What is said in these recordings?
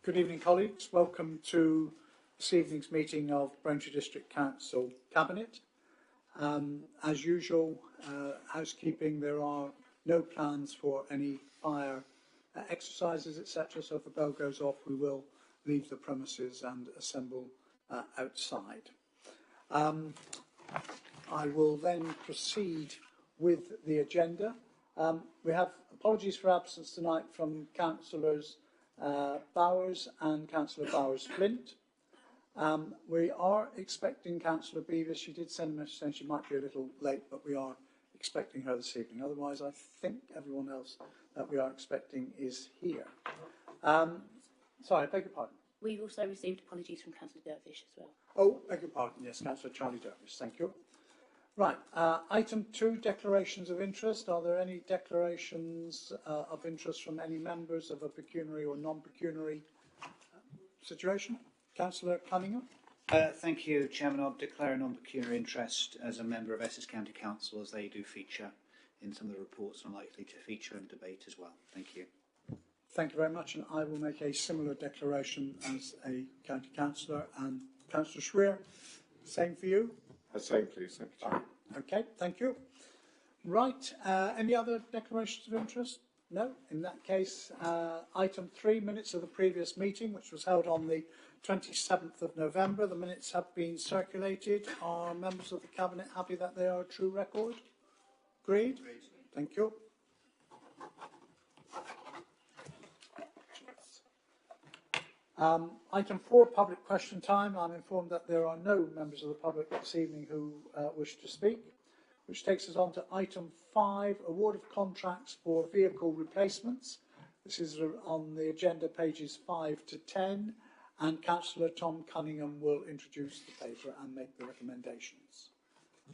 Good evening, colleagues. Welcome to this evening's meeting of Braintree District Council Cabinet. As usual, housekeeping, there are no plans for any fire exercises, etc. So if a bell goes off, we will leave the premises and assemble outside. I will then proceed with the agenda. We have apologies for absence tonight from Councillors Bowers and Councillor Bowers-Flint. We are expecting Councillor Beavis. She did send a message saying she might be a little late, but we are expecting her this evening. Otherwise, I think everyone else that we are expecting is here. Sorry, I beg your pardon. We've also received apologies from Councillor Dervish as well. Oh, beg your pardon. Yes, Councillor Charlie Dervish. Thank you. Right. Item 2, declarations of interest. Are there any declarations of interest from any members of a pecuniary or non-pecuniary situation? Councillor Cunningham. Thank you, Chairman. I'll declare a non-pecuniary interest as a member of Essex County Council, as they do feature in some of the reports and are likely to feature in debate as well. Thank you. Thank you very much, and I will make a similar declaration as a county councillor. And Councillor Schweer, same for you? Same, please. Thank you, Chair. Okay, thank you. Right, any other declarations of interest? No. In that case, item 3, minutes of the previous meeting, which was held on the 27th of November. The minutes have been circulated. Are members of the Cabinet happy that they are a true record? Agreed? Thank you. Item 4, public question time. I'm informed that there are no members of the public this evening who wish to speak, which takes us on to item 5, award of contracts for vehicle replacements. This is on the agenda, pages 5 to 10, and Councillor Tom Cunningham will introduce the paper and make the recommendations.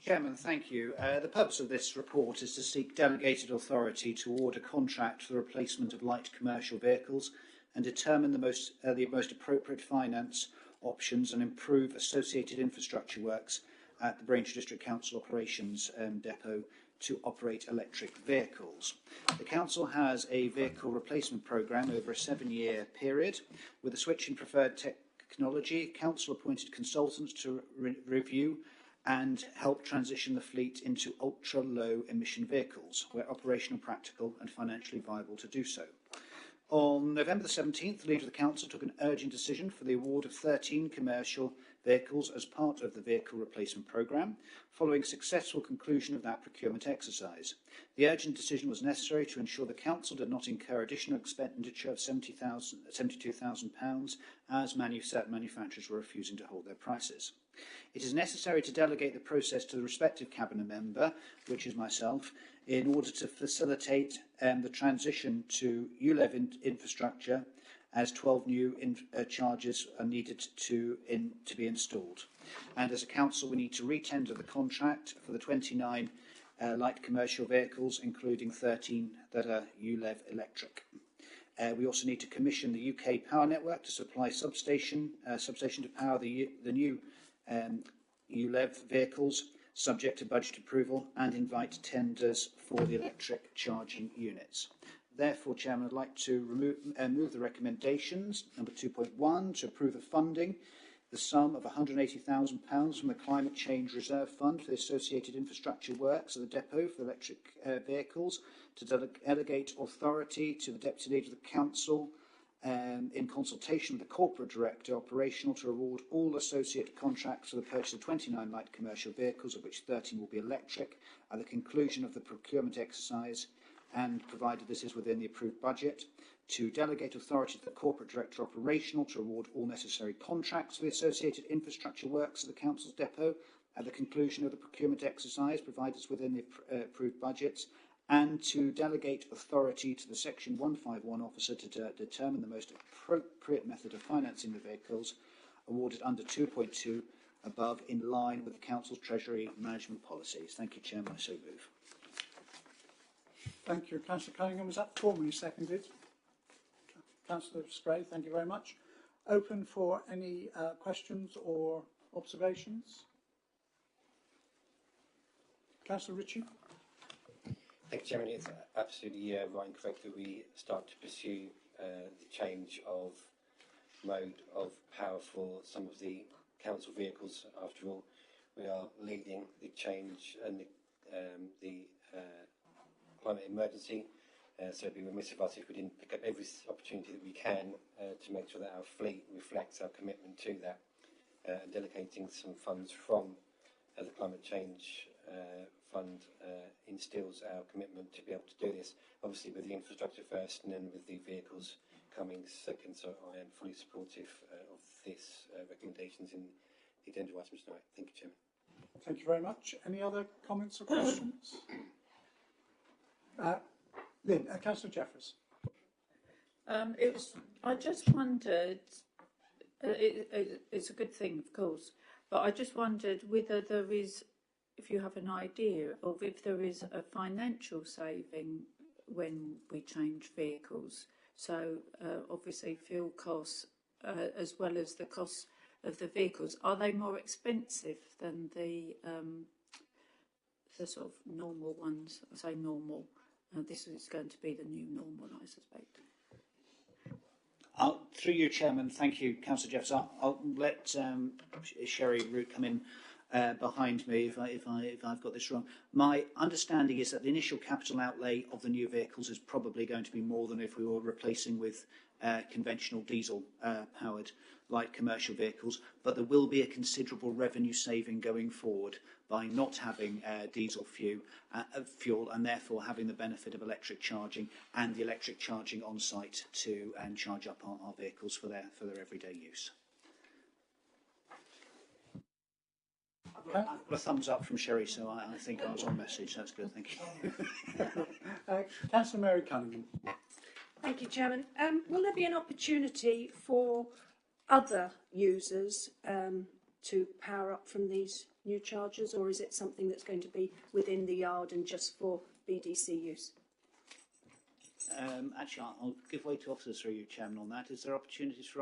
Chairman, thank you. The purpose of this report is to seek delegated authority to award a contract for the replacement of light commercial vehicles and determine the most appropriate finance options and improve associated infrastructure works at the Braintree District Council Operations Depot to operate electric vehicles. The Council has a vehicle replacement programme over a 7-year period. With a switch in preferred technology, Council appointed consultants to review and help transition the fleet into ultra-low emission vehicles where operational, practical and financially viable to do so. On November the 17th, the Leader of the Council took an urgent decision for the award of 13 commercial vehicles as part of the vehicle replacement programme, following successful conclusion of that procurement exercise. The urgent decision was necessary to ensure the Council did not incur additional expenditure of £72,000 as manufacturers were refusing to hold their prices. It is necessary to delegate the process to the respective Cabinet member, which is myself, in order to facilitate the transition to ULEV infrastructure, as 12 new chargers are needed to be installed. And as a council, we need to re-tender the contract for the 29 light commercial vehicles, including 13 that are ULEV electric. We also need to commission the UK power network to supply substation to power the new ULEV vehicles, subject to budget approval, and invite tenders for the electric charging units. Therefore, Chairman, I'd like to move the recommendations. Number 2.1, to approve the funding, the sum of £180,000 from the Climate Change Reserve Fund for the associated infrastructure works at the depot for electric vehicles, to delegate authority to the Deputy Leader of the Council in consultation with the Corporate Director Operational to award all associated contracts for the purchase of 29 light commercial vehicles, of which 13 will be electric, at the conclusion of the procurement exercise, and provided this is within the approved budget, to delegate authority to the Corporate Director Operational to award all necessary contracts for the associated infrastructure works at the Council's depot at the conclusion of the procurement exercise, provided it's within the approved budget, and to delegate authority to the Section 151 officer to determine the most appropriate method of financing the vehicles awarded under 2.2 above, in line with the Council's Treasury management policies. Thank you, Chairman. I so move. Thank you. Councillor Cunningham, was that formally seconded? Councillor Spray, thank you very much. Open for any questions or observations? Councillor Ritchie. Thank you, Chairman. It's absolutely right and correct that we start to pursue the change of mode of power for some of the council vehicles. After all, we are leading the change and the climate emergency. So it'd be remiss of us if we didn't pick up every opportunity that we can to make sure that our fleet reflects our commitment to that, and delegating some funds from the climate change fund instills our commitment to be able to do this, obviously with the infrastructure first and then with the vehicles coming second. So I am fully supportive of this recommendations in the agenda items tonight. Thank you, Chairman. Thank you very much. Any other comments or questions? Lynn, Councillor Jeffers. I just wondered, it's a good thing, of course, but I just wondered whether there is, if you have an idea of if there is a financial saving when we change vehicles. So obviously fuel costs as well as the costs of the vehicles, are they more expensive than the sort of normal ones? I say normal. This is going to be the new normal, I suspect. Through you, Chairman, thank you, Councillor Jeffers. I'll let Sherry Root come in behind me if I've got this wrong. My understanding is that the initial capital outlay of the new vehicles is probably going to be more than if we were replacing with conventional diesel powered light commercial vehicles, but there will be a considerable revenue saving going forward by not having diesel fuel and therefore having the benefit of electric charging and the electric charging on site to charge up our vehicles for their everyday use. I've got a thumbs up from Sherry, so I think I was on message. That's good, thank you. Councillor Mary Cunningham. Thank you, Chairman. Will there be an opportunity for other users to power up from these new chargers, or is it something that's going to be within the yard and just for BDC use? Actually, I'll give way to officers through you, Chairman, on that. Is there opportunities for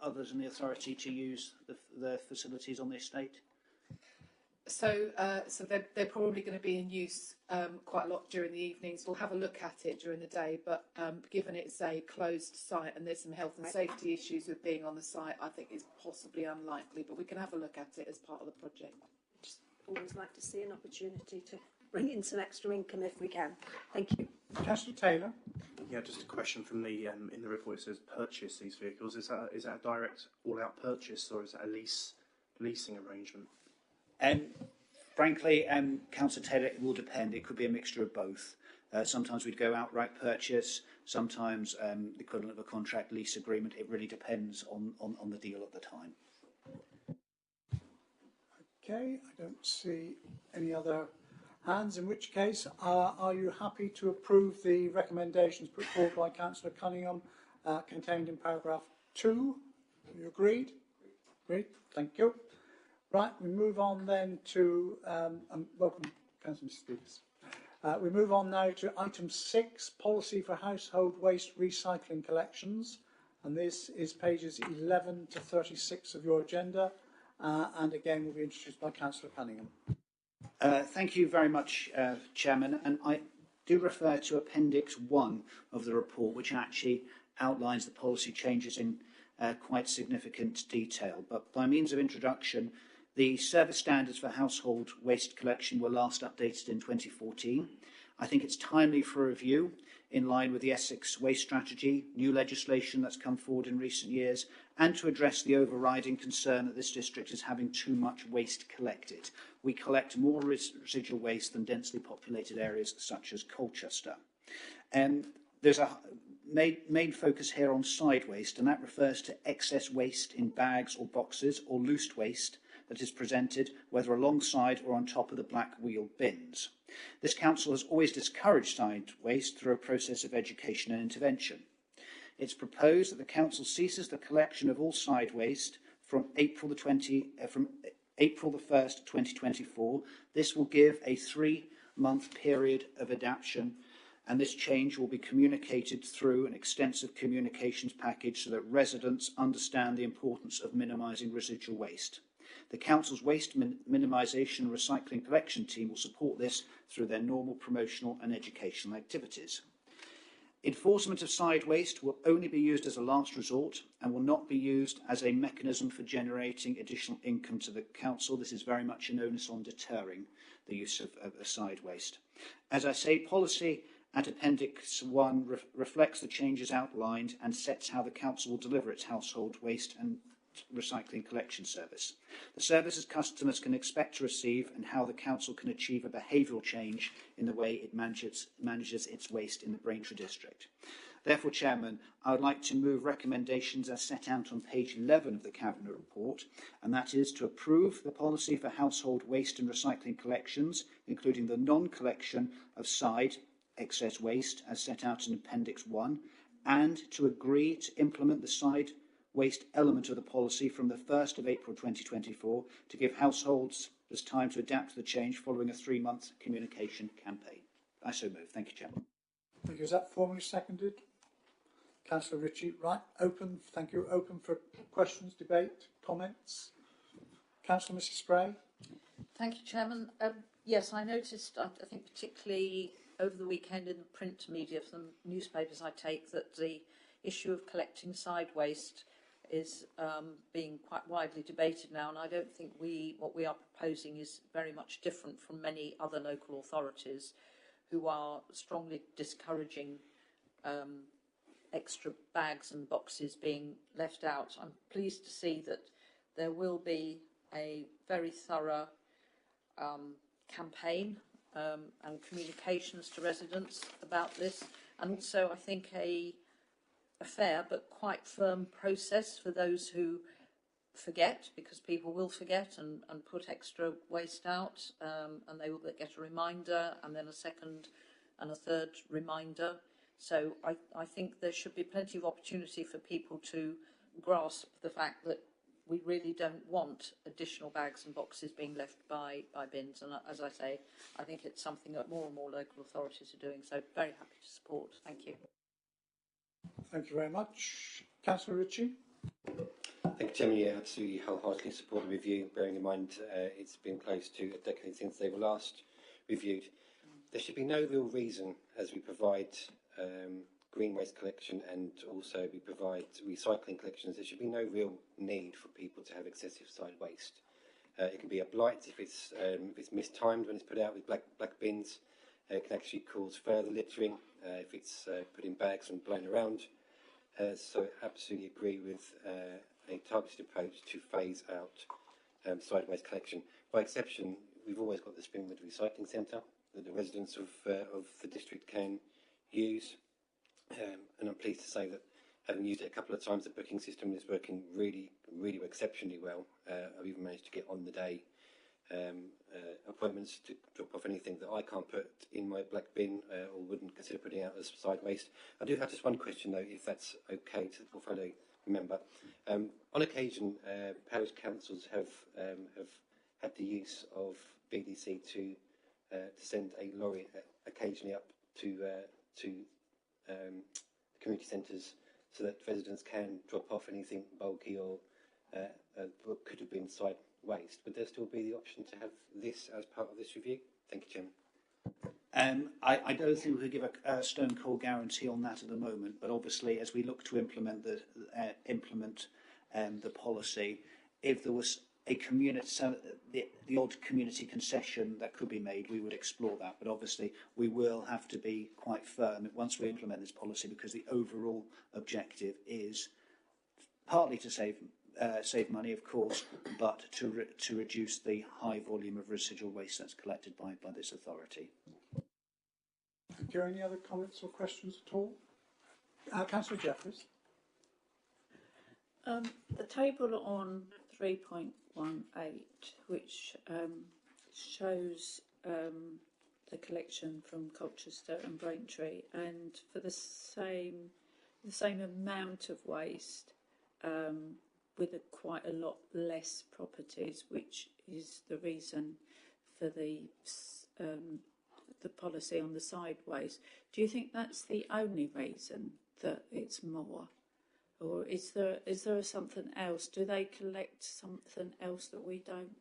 others in the authority to use the facilities on the estate? So they're probably going to be in use quite a lot during the evenings. We'll have a look at it during the day, but given it's a closed site and there's some health and safety issues with being on the site, I think it's possibly unlikely, but we can have a look at it as part of the project. Just always like to see an opportunity to bring in some extra income if we can. Thank you. Councillor Taylor. Yeah, just a question from the in the report. It says purchase these vehicles. Is that a direct all-out purchase, or is that a leasing arrangement? Frankly, Councillor Taylor, it will depend. It could be a mixture of both. Sometimes we'd go outright purchase, sometimes the equivalent of a contract lease agreement. It really depends on the deal at the time. Okay, I don't see any other hands, in which case are you happy to approve the recommendations put forward by Councillor Cunningham contained in paragraph 2? Are you agreed? Agreed, thank you. Right, we move on then to, welcome Councillor Stevens. We move on now to item 6, policy for household waste recycling collections, and this is pages 11 to 36 of your agenda, and again will be introduced by Councillor Cunningham. Thank you very much, Chairman, and I do refer to Appendix 1 of the report, which actually outlines the policy changes in quite significant detail. But by means of introduction, the service standards for household waste collection were last updated in 2014. I think it's timely for review in line with the Essex Waste Strategy, new legislation that's come forward in recent years, and to address the overriding concern that this district is having too much waste collected. We collect more residual waste than densely populated areas such as Colchester. There's a main focus here on side waste, and that refers to excess waste in bags or boxes or loose waste that is presented whether alongside or on top of the black wheel bins. This council has always discouraged side waste through a process of education and intervention. It's proposed that the council ceases the collection of all side waste from April the 1st, 2024. This will give a 3-month period of adaptation, and this change will be communicated through an extensive communications package so that residents understand the importance of minimising residual waste. The Council's waste minimisation and recycling collection team will support this through their normal promotional and educational activities. Enforcement of side waste will only be used as a last resort and will not be used as a mechanism for generating additional income to the council. This is very much an onus on deterring the use of side waste. As I say, policy at Appendix 1 reflects the changes outlined and sets how the council will deliver its household waste and recycling collection service. The services customers can expect to receive and how the council can achieve a behavioural change in the way it manages its waste in the Braintree district. Therefore, Chairman, I would like to move recommendations as set out on page 11 of the Cabinet report, and that is to approve the policy for household waste and recycling collections, including the non-collection of side excess waste as set out in Appendix 1, and to agree to implement the side waste element of the policy from the 1st of April 2024 to give households this time to adapt to the change following a 3-month communication campaign. I so move. Thank you, Chairman. Thank you. Is that formally seconded? Councillor Ritchie, right, open, thank you, open for questions, debate, comments. Councillor Mrs Spray. Thank you, Chairman. Yes, I noticed, I think particularly over the weekend in the print media from newspapers I take, that the issue of collecting side waste is being quite widely debated now, and I don't think what we are proposing is very much different from many other local authorities who are strongly discouraging extra bags and boxes being left out. I'm pleased to see that there will be a very thorough campaign and communications to residents about this, and also I think a fair but quite firm process for those who forget, because people will forget and put extra waste out, and they will get a reminder and then a second and a third reminder. So I think there should be plenty of opportunity for people to grasp the fact that we really don't want additional bags and boxes being left by bins. And as I say, I think it's something that more and more local authorities are doing. So very happy to support. Thank you. Thank you very much. Councillor Ritchie. Thank you, Chairman. Yeah, absolutely wholeheartedly support the review, bearing in mind it's been close to a decade since they were last reviewed. There should be no real reason, as we provide green waste collection and also we provide recycling collections, there should be no real need for people to have excessive side waste. It can be a blight if it's mistimed when it's put out with black bins. It can actually cause further littering if it's put in bags and blown around. So I absolutely agree with a targeted approach to phase out side waste collection. By exception, we've always got the Springwood Recycling Centre that the residents of the district can use. And I'm pleased to say that, having used it a couple of times, the booking system is working really exceptionally well. I've even managed to get on the day appointments to drop off anything that I can't put in my black bin or wouldn't consider putting out as side waste. I do have just one question though, if that's okay to the portfolio member. On occasion, parish councils have had the use of BDC to send a lorry occasionally up to community centres so that residents can drop off anything bulky or what could have been side waste. Would there still be the option to have this as part of this review? Thank you, Chairman. I don't think we could give a stone cold guarantee on that at the moment, but obviously as we look to implement the policy, if there was a community, the odd community concession that could be made, we would explore that. But obviously we will have to be quite firm once we implement this policy, because the overall objective is partly to save money, of course, but to reduce the high volume of residual waste that's collected by this authority. Thank you. Any other comments or questions at all? Councillor Jeffries. The table on 3.18, which shows the collection from Colchester and Braintree, and for the same amount of waste, with quite a lot less properties, which is the reason for the policy on the side waste. Do you think that's the only reason that it's more? Or is there something else? Do they collect something else that we don't?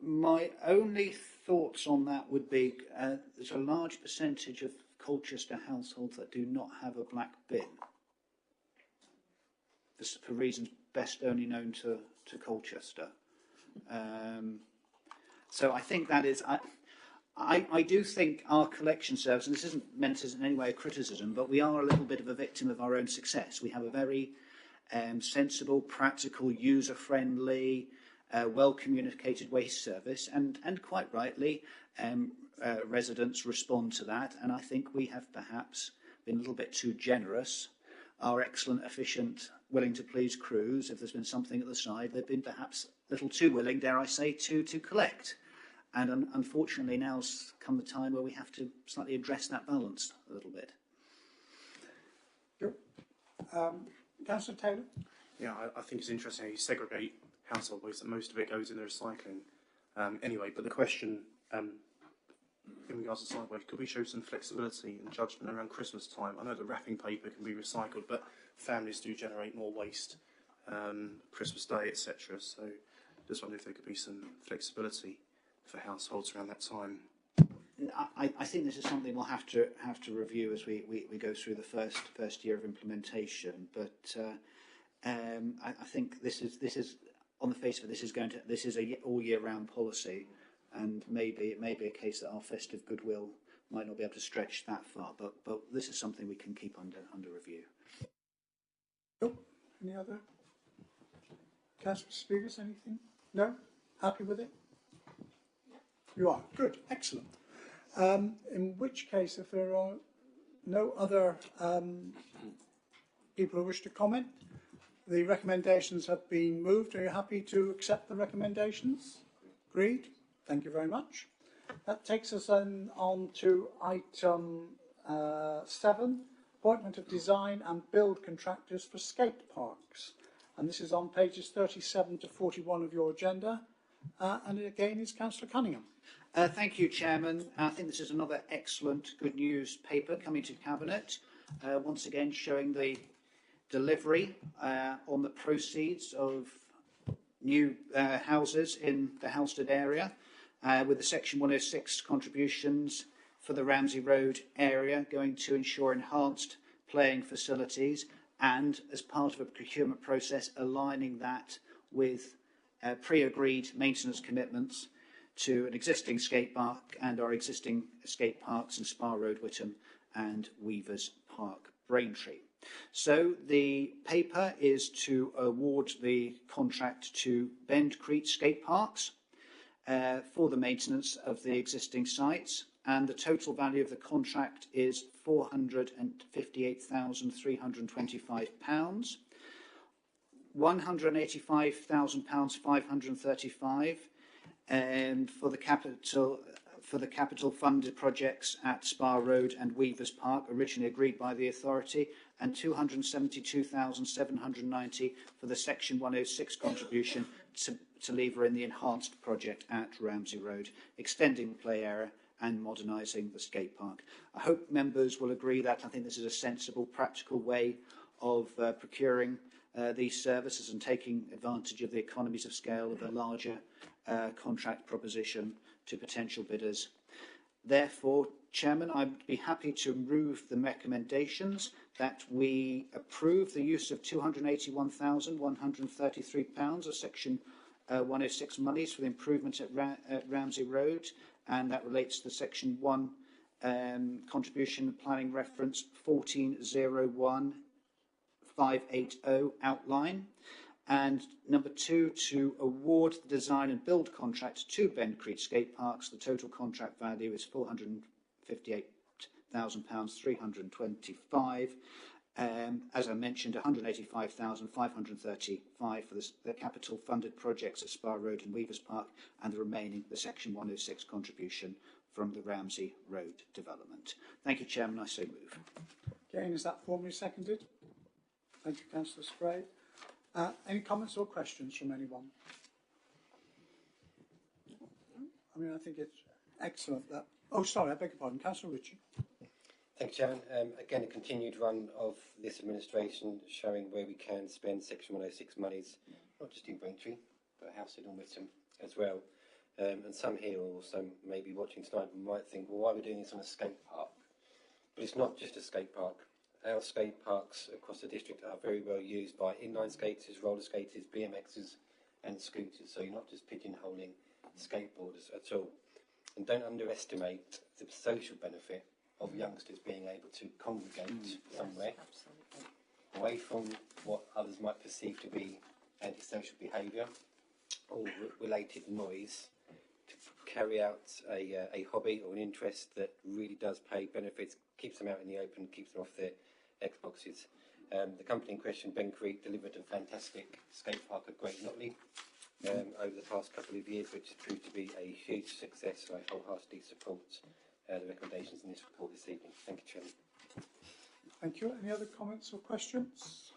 My only thoughts on that would be there's a large percentage of Colchester households that do not have a black bin. This for reasons best only known to Colchester. So I think that is, I do think our collection service, and this isn't meant as in any way a criticism, but we are a little bit of a victim of our own success. We have a very sensible, practical, user-friendly, well-communicated waste service, and quite rightly, residents respond to that, and I think we have perhaps been a little bit too generous. Our excellent, efficient, willing to please crews, if there's been something at the side, they've been perhaps a little too willing, dare I say, to collect. And unfortunately now's come the time where we have to slightly address that balance a little bit. Councillor Taylor? Yeah, I think it's interesting how you segregate household waste, and most of it goes in the recycling anyway. But the question, in regards to solid waste, could we show some flexibility and judgment around Christmas time? I know that wrapping paper can be recycled, but families do generate more waste Christmas Day, etc. So just wonder if there could be some flexibility for households around that time. I think this is something we'll have to review as we go through the first year of implementation. But I think this is on the face of it, this is a all year round policy, and maybe it may be a case that our festive goodwill might not be able to stretch that far. But this is something we can keep under review. Any other? Councillor Spears, anything? No? Happy with it? You are? Good, excellent. In which case, if there are no other people who wish to comment, the recommendations have been moved. Are you happy to accept the recommendations? Agreed. Thank you very much. That takes us then on to item 7, appointment of design and build contractors for skate parks. And this is on pages 37 to 41 of your agenda. And again is Councillor Cunningham. Thank you, Chairman. I think this is another excellent good news paper coming to Cabinet, once again showing the delivery on the proceeds of new houses in the Halstead area, with the Section 106 contributions for the Ramsey Road area going to ensure enhanced playing facilities, and as part of a procurement process aligning that with pre-agreed maintenance commitments to an existing skate park and our existing skate parks in Spa Road, Witham, and Weavers Park, Braintree. So the paper is to award the contract to Bendcrete Skate Parks for the maintenance of the existing sites, and the total value of the contract is £458,325. £185,535 for the capital funded projects at Spa Road and Weavers Park, originally agreed by the authority, and £272,790 for the Section 106 contribution to lever in the enhanced project at Ramsey Road, extending the play area and modernising the skate park. I hope members will agree that I think this is a sensible, practical way of procuring these services and taking advantage of the economies of scale of a larger contract proposition to potential bidders. Therefore, Chairman, I'd be happy to move the recommendations that we approve the use of £281,133 of Section 106 monies for the improvement at Ramsey Road, and that relates to Section 1 contribution planning reference 1401580 outline. And number 2, to award the design and build contract to Bendcrete Skate Parks. The total contract value is £458,325. As I mentioned, £185,535 for the capital funded projects at Spa Road and Weavers Park, and the remaining, the Section 106 contribution from the Ramsey Road development. Thank you, Chairman. I so move. Again, is that formally seconded? Thank you, Councillor Spray. Any comments or questions from anyone? I mean, I think it's excellent that... Oh, sorry, I beg your pardon. Councillor Ritchie. Thank you, Chairman. Again, a continued run of this administration showing where we can spend Section 106 monies, not just in Braintree, but Halstead and Witham as well. And some here, or some maybe watching tonight, might think, well, why are we doing this on a skate park? But it's not just a skate park. Our skate parks across the district are very well used by inline skaters, roller skaters, BMXers and scooters. So you're not just pigeonholing skateboarders at all. And don't underestimate the social benefit of youngsters being able to congregate somewhere away from what others might perceive to be antisocial behaviour or related noise, to carry out a hobby or an interest that really does pay benefits, keeps them out in the open, keeps them off their Xboxes. The company in question, Ben Creek, delivered a fantastic skate park at Great Notley over the past couple of years, which has proved to be a huge success. So I wholeheartedly support the recommendations in this report this evening. Thank you, Chairman. Thank you. Any other comments or questions?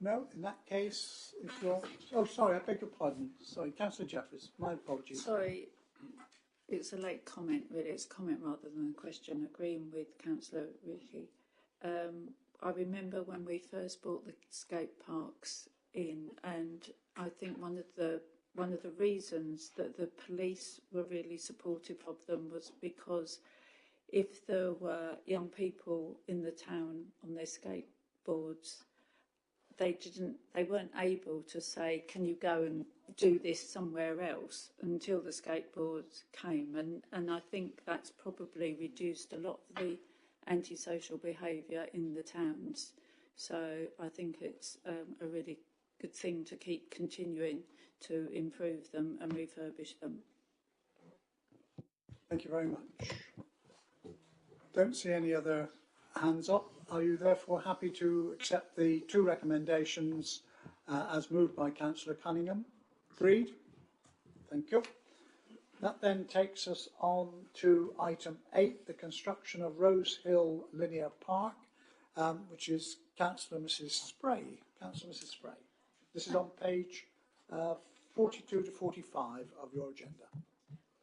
No? In that case, if you're... Oh, sorry, I beg your pardon. Sorry, Councillor Jeffries. My apologies. Sorry, it's a late comment, really. It's a comment rather than a question. Agreeing with Councillor Ritchie. I remember when we first brought the skate parks in, and I think one of the reasons that the police were really supportive of them was because if there were young people in the town on their skateboards, they weren't able to say, can you go and do this somewhere else, until the skateboards came. And I think that's probably reduced a lot of the antisocial behaviour in the towns. So I think it's a really good thing to keep continuing to improve them and refurbish them. Thank you very much. Don't see any other hands up. Are you therefore happy to accept the two recommendations as moved by Councillor Cunningham? Agreed? Thank you. That then takes us on to item 8, the construction of Rose Hill Linear Park, which is Councillor Mrs Spray. Councillor Mrs Spray. This is on page 42 to 45 of your agenda.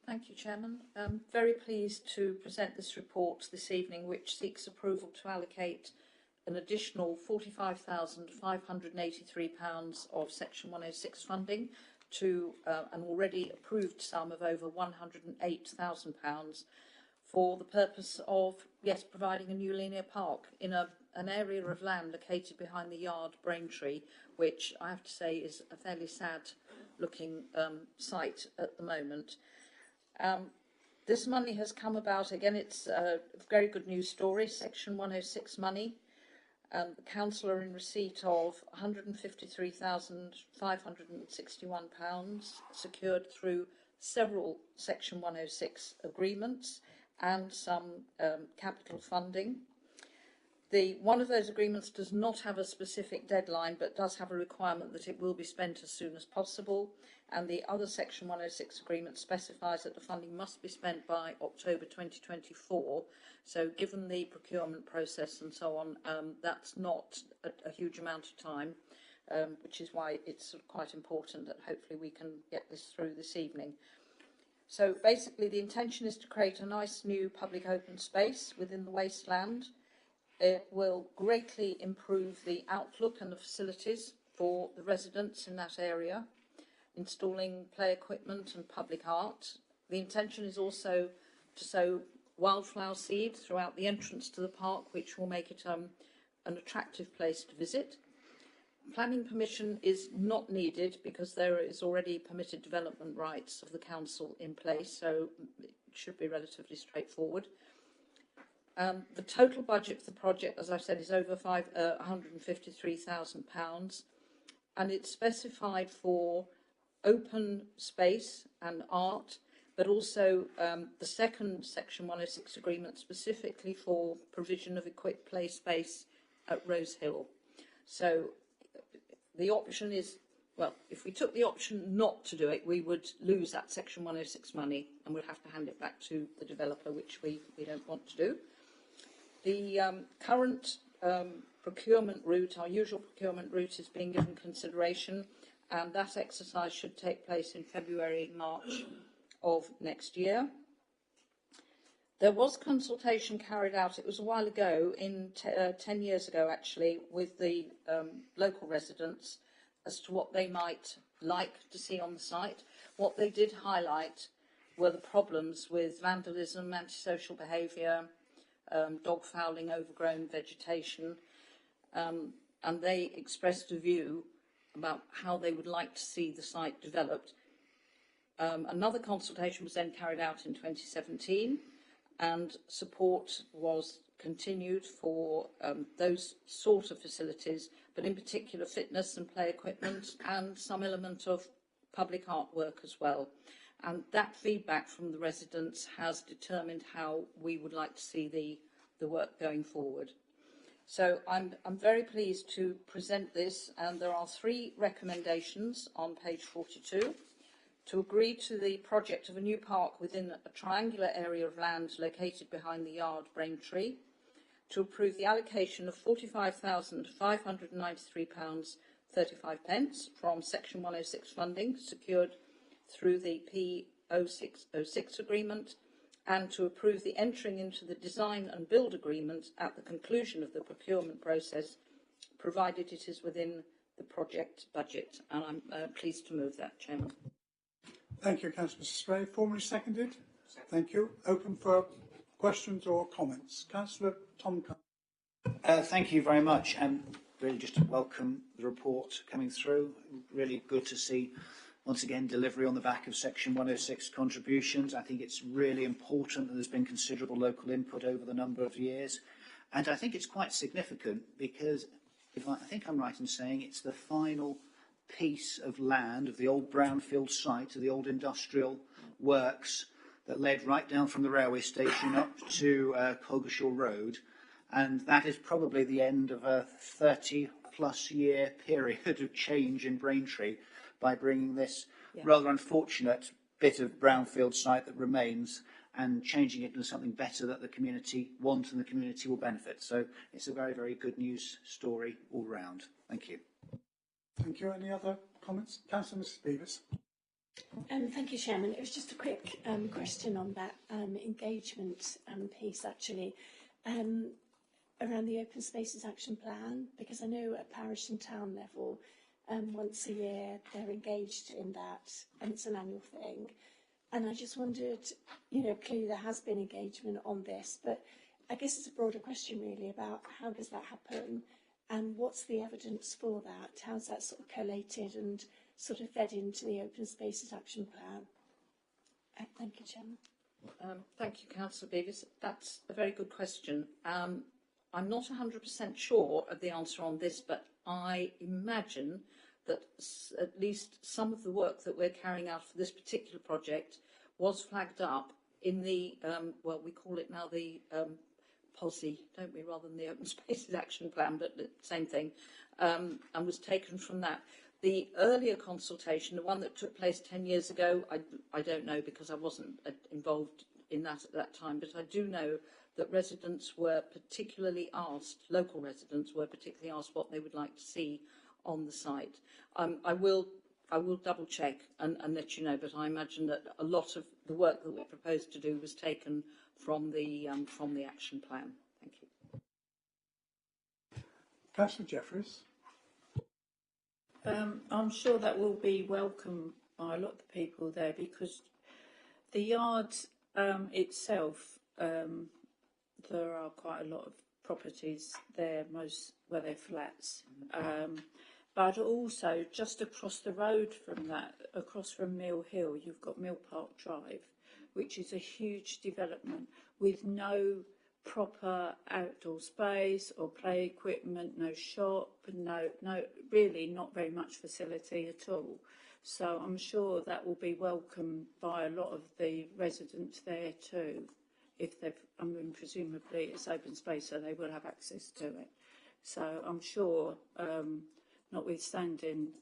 Thank you, Chairman. I'm very pleased to present this report this evening, which seeks approval to allocate an additional £45,583 of Section 106 funding to an already approved sum of over £108,000 for the purpose of, yes, providing a new linear park in an area of land located behind the yard Braintree, which I have to say is a fairly sad looking site at the moment. This money has come about, again, it's a very good news story, Section 106 money. The council are in receipt of £153,561 secured through several Section 106 agreements and some capital funding. One of those agreements does not have a specific deadline, but does have a requirement that it will be spent as soon as possible. And the other Section 106 agreement specifies that the funding must be spent by October 2024. So given the procurement process and so on, that's not a huge amount of time, which is why it's quite important that hopefully we can get this through this evening. So basically the intention is to create a nice new public open space within the wasteland. It will greatly improve the outlook and the facilities for the residents in that area, installing play equipment and public art. The intention is also to sow wildflower seed throughout the entrance to the park, which will make it an attractive place to visit. Planning permission is not needed because there is already permitted development rights of the council in place, so it should be relatively straightforward. The total budget for the project, as I said, is over £153,000, and it's specified for open space and art, but also the second Section 106 agreement specifically for provision of equipped play space at Rose Hill. So the option is, well, if we took the option not to do it, we would lose that Section 106 money and we'd have to hand it back to the developer, which we don't want to do. The current procurement route, our usual procurement route, is being given consideration, and that exercise should take place in February, March of next year. There was consultation carried out, it was a while ago, 10 years ago actually, with the local residents as to what they might like to see on the site. What they did highlight were the problems with vandalism, antisocial behaviour, dog fouling, overgrown vegetation, and they expressed a view about how they would like to see the site developed. Another consultation was then carried out in 2017, and support was continued for those sort of facilities, but in particular fitness and play equipment and some element of public artwork as well. And that feedback from the residents has determined how we would like to see the work going forward. So I'm very pleased to present this, and there are 3 recommendations on page 42. To agree to the project of a new park within a triangular area of land located behind the yard Braintree, to approve the allocation of £45,593.35 from Section 106 funding secured through the P0606 agreement, and to approve the entering into the design and build agreement at the conclusion of the procurement process, provided it is within the project budget. And I'm pleased to move that, Chairman. Thank you, Councillor Spray. Formally seconded. Thank you. Open for questions or comments. Councillor Tom. Thank you very much, and really just to welcome the report coming through. Really good to see, once again, delivery on the back of Section 106 contributions. I think it's really important that there's been considerable local input over the number of years, and I think it's quite significant because, I think I'm right in saying, it's the final piece of land of the old brownfield site of the old industrial works that led right down from the railway station up to Coggeshall Road, and that is probably the end of a 30-plus year period of change in Braintree by bringing this rather unfortunate bit of brownfield site that remains and changing it into something better that the community want and the community will benefit. So it's a very, very good news story all round. Thank you. Thank you. Any other comments? Councillor Mrs. Beavis. Thank you, Chairman. It was just a quick question on that engagement piece, actually, around the Open Spaces Action Plan, because I know at parish and town level, once a year they're engaged in that, and it's an annual thing. And I just wondered, clearly there has been engagement on this, but I guess it's a broader question really about how does that happen? And what's the evidence for that? How's that sort of collated and sort of fed into the Open Spaces Action Plan? Thank you, Chairman. Thank you, Councillor Beavis. That's a very good question. I'm not 100% sure of the answer on this, but I imagine that at least some of the work that we're carrying out for this particular project was flagged up in the, we call it now the POSI, don't we, rather than the Open Spaces Action Plan, but the same thing, and was taken from that. The earlier consultation, the one that took place 10 years ago, I don't know because I wasn't involved in that at that time, but I do know that residents were particularly asked, local residents were particularly asked what they would like to see on the site. I will double check and let you know, but I imagine that a lot of the work that we proposed to do was taken from the action plan. Thank you. Councillor Jeffries. I'm sure that will be welcomed by a lot of the people there, because the yard itself, there are quite a lot of properties there, where they're flats. But also just across the road from that, across from Mill Hill, you've got Mill Park Drive, which is a huge development with no proper outdoor space or play equipment, no shop, no, really not very much facility at all. So I'm sure that will be welcomed by a lot of the residents there too. If they've, presumably it's open space, so they will have access to it. So I'm sure, notwithstanding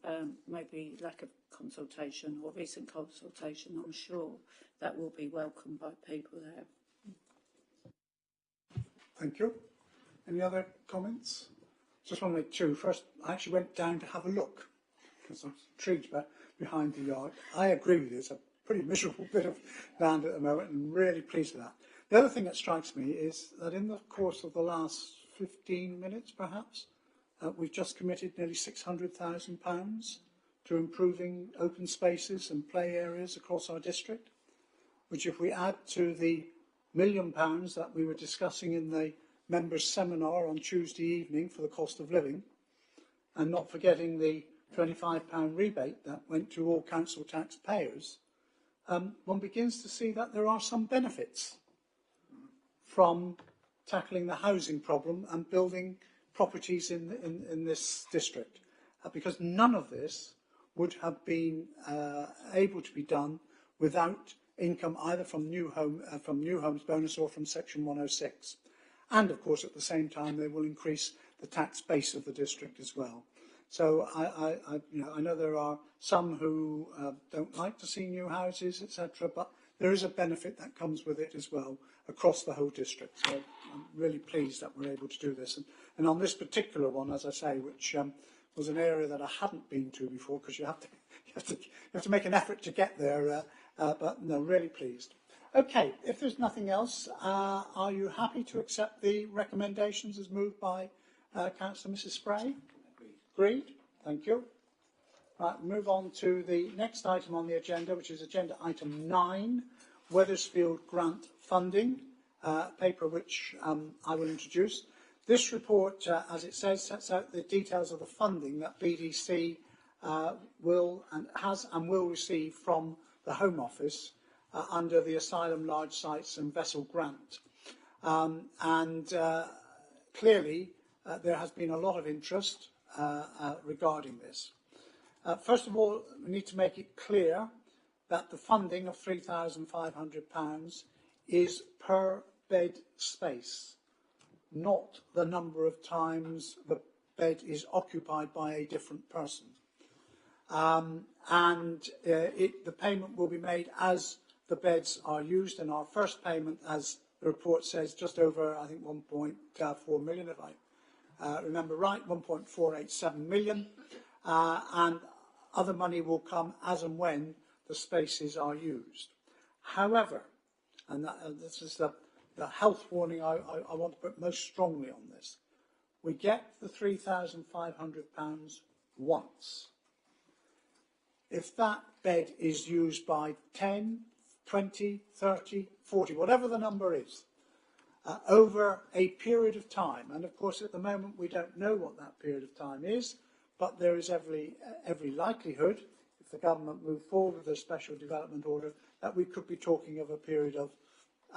maybe lack of consultation or recent consultation, I'm sure that will be welcomed by people there. Thank you. Any other comments? Just want to make two. First, I actually went down to have a look because I'm intrigued about behind the yard. I agree with you. It's a pretty miserable bit of land at the moment, and really pleased with that. The other thing that strikes me is that in the course of the last 15 minutes, perhaps, we've just committed nearly £600,000 to improving open spaces and play areas across our district, which if we add to the million that we were discussing in the members' seminar on Tuesday evening for the cost of living, and not forgetting the £25 rebate that went to all council taxpayers, one begins to see that there are some benefits from tackling the housing problem and building properties in this district, because none of this would have been able to be done without income either from new homes bonus or from Section 106. And of course, at the same time, they will increase the tax base of the district as well. So I know there are some who don't like to see new houses, etc., but there is a benefit that comes with it as well across the whole district. So I'm really pleased that we're able to do this. And on this particular one, as I say, which was an area that I hadn't been to before, because you have to make an effort to get there. But no, really pleased. Okay, if there's nothing else, are you happy to accept the recommendations as moved by Councillor Mrs. Spray? Agreed. Thank you. Right, move on to the next item on the agenda, which is agenda item 9, Wethersfield Grant Funding, paper which I will introduce. This report, as it says, sets out the details of the funding that BDC will receive from the Home Office under the Asylum Large Sites and Vessel Grant. Clearly, there has been a lot of interest regarding this. First of all, we need to make it clear that the funding of £3,500 is per bed space, not the number of times the bed is occupied by a different person. The payment will be made as the beds are used, and our first payment, as the report says, just over, I think, 1.4 million, if I remember right, 1.487 million, and other money will come as and when the spaces are used. However, and this is the health warning I want to put most strongly on this, we get the £3,500 once. If that bed is used by 10, 20, 30, 40, whatever the number is, over a period of time, and of course at the moment we don't know what that period of time is, but there is every likelihood, if the government move forward with a special development order, that we could be talking of a period of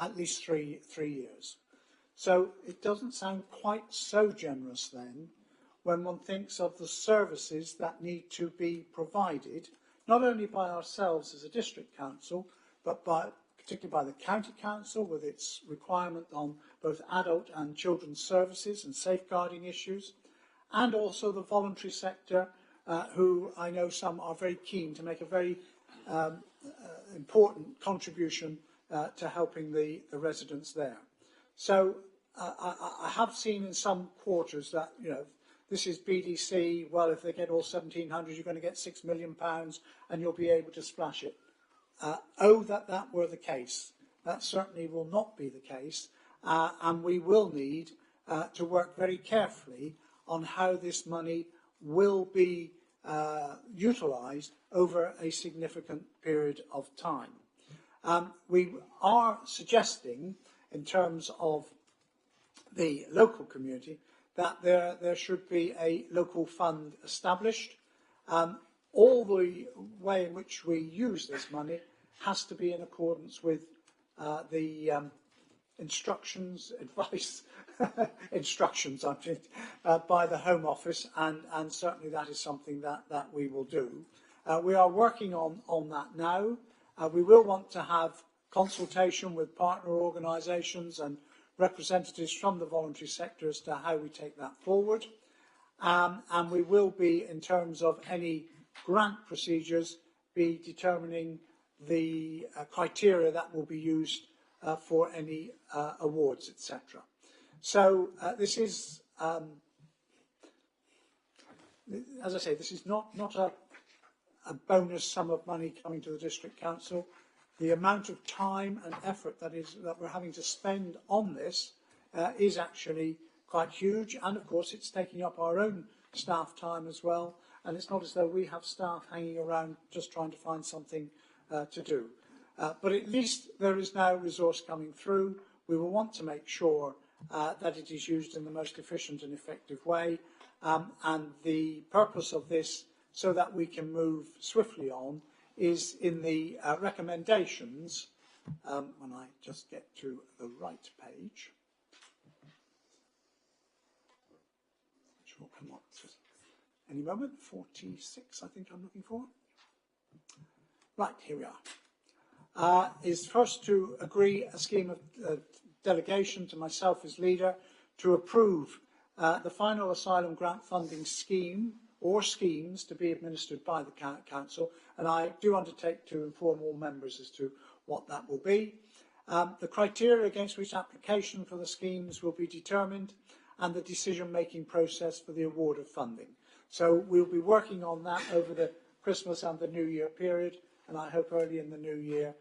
at least three years. So it doesn't sound quite so generous then when one thinks of the services that need to be provided, not only by ourselves as a district council, but particularly by the county council with its requirement on both adult and children's services and safeguarding issues, and also the voluntary sector, who I know some are very keen to make a very important contribution to helping the residents there. So I have seen in some quarters that, this is BDC, well, if they get all 1,700, you're going to get £6 million and you'll be able to splash it. That were the case. That certainly will not be the case, and we will need to work very carefully on how this money will be utilised over a significant period of time. We are suggesting, in terms of the local community, that there should be a local fund established. All the way in which we use this money has to be in accordance with the instructions, advice, instructions, I think, by the Home Office, and certainly that is something that we will do. We are working on that now. We will want to have consultation with partner organisations and representatives from the voluntary sector as to how we take that forward. And we will be, in terms of any grant procedures, be determining the criteria that will be used for any awards, etc. So this is, as I say, this is not a bonus sum of money coming to the District Council. The amount of time and effort that we're having to spend on this is actually quite huge, and of course it's taking up our own staff time as well, and it's not as though we have staff hanging around just trying to find something to do. But at least there is now resource coming through. We will want to make sure that it is used in the most efficient and effective way. And the purpose of this, so that we can move swiftly on, is in the recommendations, when I just get to the right page, which will come up any moment, 46 I think I'm looking for. Right, here we are. Is first to agree a scheme of delegation to myself as leader to approve the final asylum grant funding scheme or schemes to be administered by the Council, and I do undertake to inform all members as to what that will be. The criteria against which application for the schemes will be determined, and the decision-making process for the award of funding. So we'll be working on that over the Christmas and the New Year period, and I hope early in the new year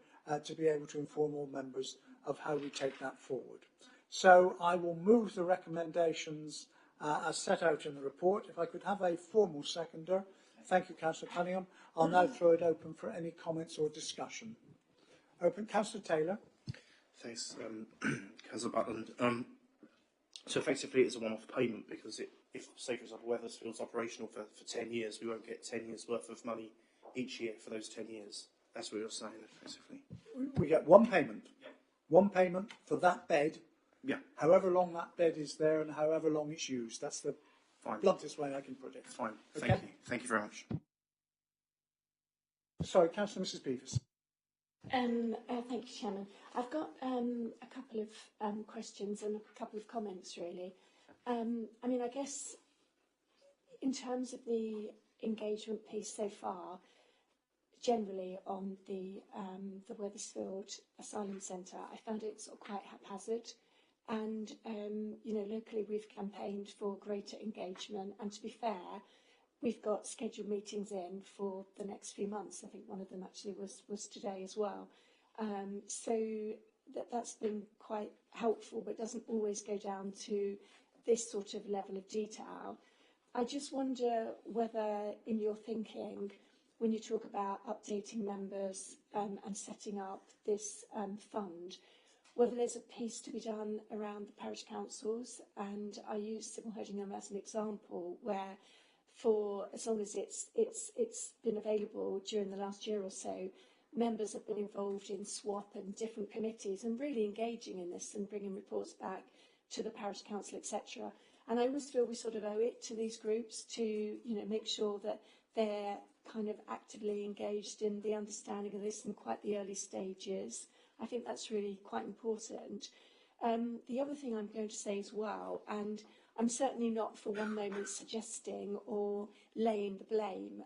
to be able to inform all members of how we take that forward. So I will move the recommendations as set out in the report. If I could have a formal seconder. Thank you, Councillor Cunningham. I'll now throw it open for any comments or discussion. Open. Councillor Taylor. Thanks, Councillor Butland. So effectively it's a one-off payment because if, say for example, Wethersfield's operational for 10 years, we won't get 10 years worth of money each year for those 10 years. That's what you're saying, effectively. We get one payment. Yeah. One payment for that bed. Yeah. However long that bed is there and however long it's used. That's the bluntest way I can put it. Fine. Okay? Thank you. Thank you very much. Sorry, Councillor Mrs. Beavis. Thank you, Chairman. I've got a couple of questions and a couple of comments, really. I mean, I guess in terms of the engagement piece so far, generally on the Wethersfield Asylum Centre, I found it sort of quite haphazard. And, you know, locally we've campaigned for greater engagement. And to be fair, we've got scheduled meetings in for the next few months. I think one of them actually was today as well. So that's been quite helpful, but doesn't always go down to this sort of level of detail. I just wonder whether in your thinking, when you talk about updating members and setting up this fund, whether there's a piece to be done around the parish councils. And I use Sybil Hedingham as an example, where for as long as it's been available during the last year or so, members have been involved in SWAP and different committees and really engaging in this and bringing reports back to the parish council, etc. And I always feel we sort of owe it to these groups to, you know, make sure that they're kind of actively engaged in the understanding of this in quite the early stages. I think that's really quite important. The other thing I'm going to say as well, and I'm certainly not for one moment suggesting or laying the blame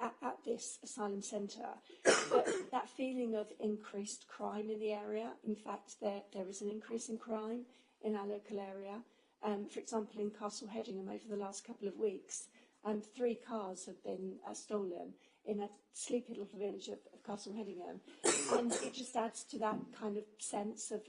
at this asylum centre, but that feeling of increased crime in the area. In fact, there is an increase in crime in our local area. For example, in Castle Hedingham over the last couple of weeks, 3 cars have been stolen in a sleepy little village of Castle Hedingham. And it just adds to that kind of sense of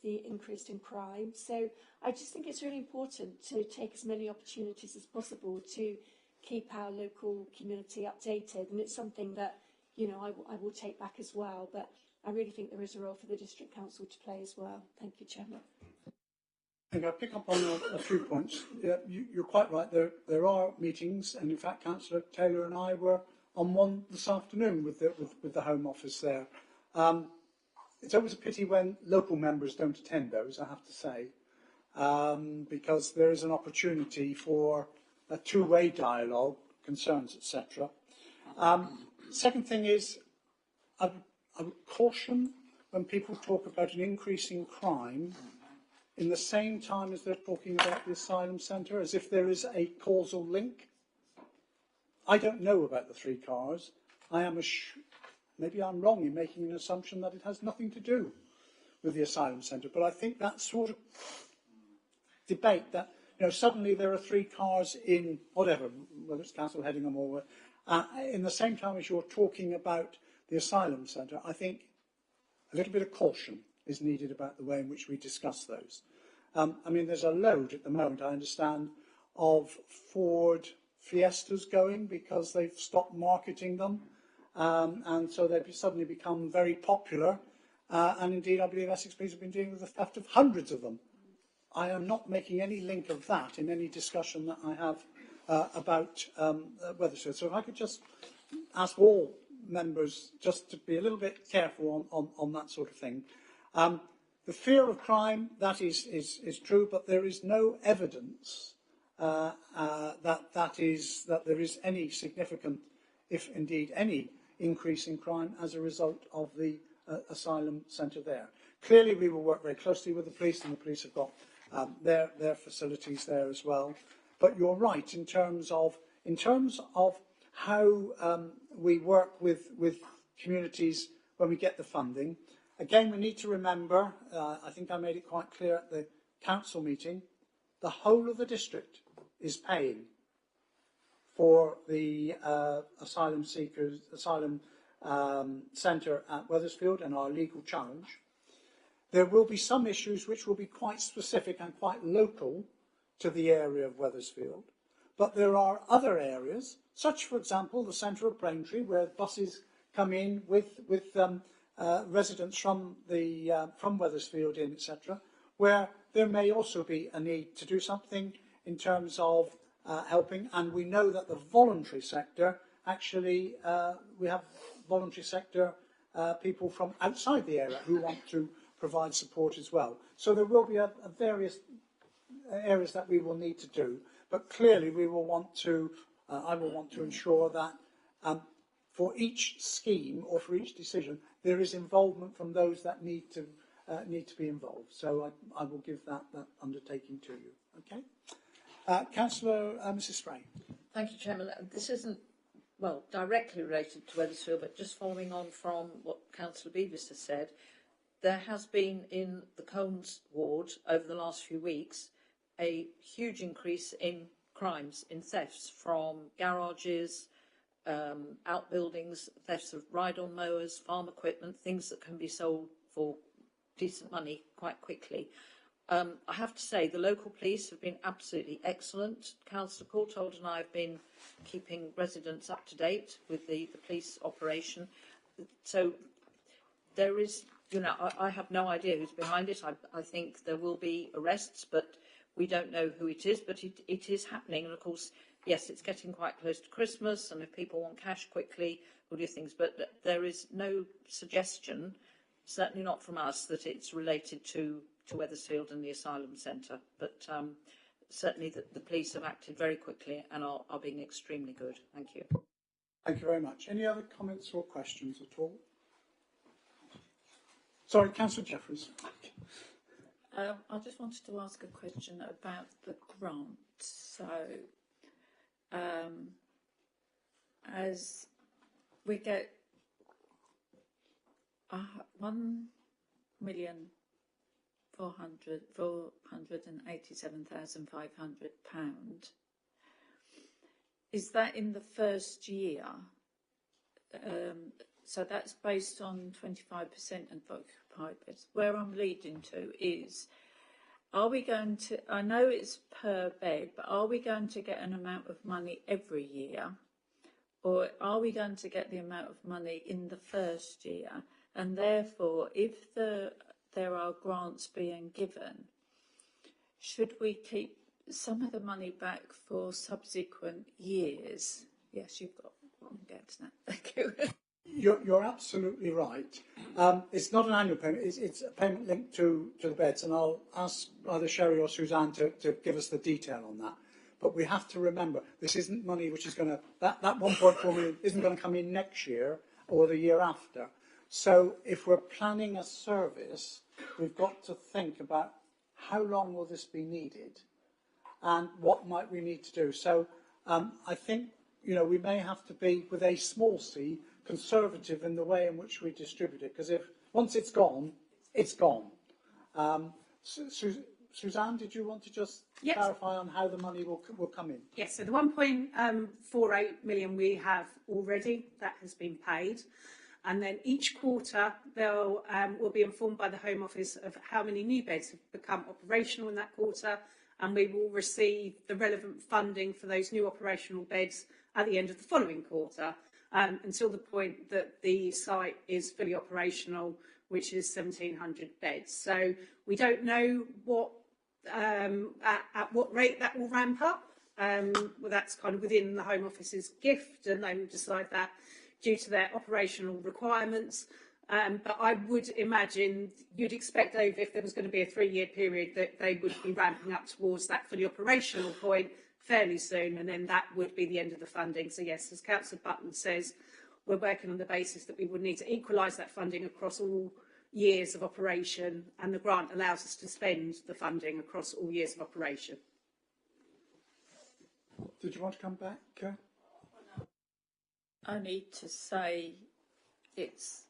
the increase in crime. So I just think it's really important to take as many opportunities as possible to keep our local community updated. And it's something that, you know, I will take back as well. But I really think there is a role for the District Council to play as well. Thank you, Chairman. I think I'll pick up on a few points. Yeah, you're quite right. There are meetings, and in fact, Councillor Taylor and I were on one this afternoon with the Home Office there. It's always a pity when local members don't attend those, I have to say, because there is an opportunity for a two-way dialogue, concerns, etc. Second thing is, I would caution when people talk about an increase in crime in the same time as they're talking about the asylum centre, as if there is a causal link. I don't know about the 3 cars. Maybe I'm wrong in making an assumption that it has nothing to do with the asylum centre, but I think that sort of debate that, you know, suddenly there are 3 cars in whatever, whether it's Castle Hedingham or in the same time as you're talking about the asylum centre, I think a little bit of caution is needed about the way in which we discuss those. I mean, there's a load at the moment, I understand, of Ford Fiestas going because they've stopped marketing them. and so they've suddenly become very popular. And indeed, I believe Essex Police have been dealing with the theft of hundreds of them. I am not making any link of that in any discussion that I have about Wethersfield. So if I could just ask all members just to be a little bit careful on that sort of thing. The fear of crime, that is true, but there is no evidence that there is any significant, if indeed any, increase in crime as a result of the asylum centre there. Clearly, we will work very closely with the police, and the police have got their facilities there as well. But you're right in terms of how we work with communities when we get the funding. Again, we need to remember, I think I made it quite clear at the council meeting, the whole of the district is paying for the asylum centre at Wethersfield and our legal challenge. There will be some issues which will be quite specific and quite local to the area of Wethersfield, but there are other areas, such, for example, the centre of Braintree, where buses come in with residents from Wethersfield in, etc., where there may also be a need to do something in terms of helping. And we know that the voluntary sector, actually, we have voluntary sector people from outside the area who want to provide support as well. So there will be a various areas that we will need to do, but clearly we will want to, I will want to ensure that for each scheme or for each decision, there is involvement from those that need to be involved. So I will give that undertaking to you. Okay, Councillor Mrs. Spray. Thank you, Chairman. This isn't, well, directly related to Wethersfield, but just following on from what Councillor Beavis has said, there has been in the Combs ward over the last few weeks a huge increase in crimes, in thefts from garages, outbuildings, thefts of ride-on mowers, farm equipment, things that can be sold for decent money quite quickly. I have to say the local police have been absolutely excellent. Councillor Courtauld and I have been keeping residents up to date with the police operation. So there is, you know, I have no idea who's behind it. I think there will be arrests, but we don't know who it is, but it is happening. And of course, yes, it's getting quite close to Christmas, and if people want cash quickly, we'll do things. But there is no suggestion, certainly not from us, that it's related to Wethersfield and the asylum centre. But certainly the police have acted very quickly and are being extremely good. Thank you. Thank you very much. Any other comments or questions at all? Sorry, Councillor Jeffries. I just wanted to ask a question about the grant. So, as we get £1,487,500, is that in the first year? So that's based on 25% of occupied beds. Where I'm leading to is, are we going to, I know it's per bed, but are we going to get an amount of money every year? Or are we going to get the amount of money in the first year? And therefore, if there are grants being given, should we keep some of the money back for subsequent years? Yes, you've got one guess now. Thank you. You're absolutely right. It's not an annual payment, it's a payment linked to the beds, and I'll ask either Sherry or Suzanne to give us the detail on that. But we have to remember, this isn't money which is going to, that 1.4 million isn't going to come in next year or the year after. So if we're planning a service, we've got to think about how long will this be needed and what might we need to do. So I think, you know, we may have to be, with a small c, conservative in the way in which we distribute it, because if once it's gone, it's gone. Suzanne, did you want to just clarify on how the money will come in? Yes, so the 1.48 million we have already, that has been paid. And then each quarter, they'll will be informed by the Home Office of how many new beds have become operational in that quarter, and we will receive the relevant funding for those new operational beds at the end of the following quarter. until the point that the site is fully operational, which is 1,700 beds. So we don't know what at what rate that will ramp up. Well, that's kind of within the Home Office's gift, and they will decide that due to their operational requirements. But I would imagine you'd expect over if there was going to be a 3-year period that they would be ramping up towards that fully operational point fairly soon, and then that would be the end of the funding. So yes, as Councillor Button says, we're working on the basis that we would need to equalise that funding across all years of operation, and the grant allows us to spend the funding across all years of operation. Did you want to come back? Only to say it's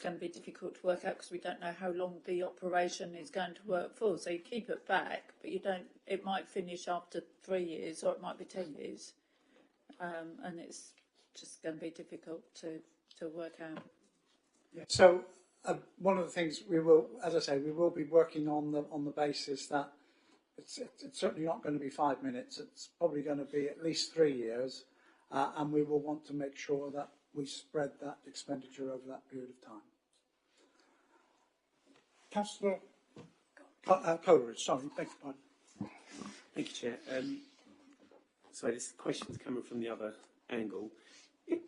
going to be difficult to work out because we don't know how long the operation is going to work for. So you keep it back, but you don't. It might finish after 3 years, or it might be 10 years, and it's just going to be difficult to work out. Yeah. So one of the things we will, as I say, we will be working on the basis that it's certainly not going to be 5 minutes. It's probably going to be at least 3 years, and we will want to make sure that we spread that expenditure over that period of time. Councillor Coleridge, sorry, beg your pardon. Thank you, Chair. So this question's coming from the other angle.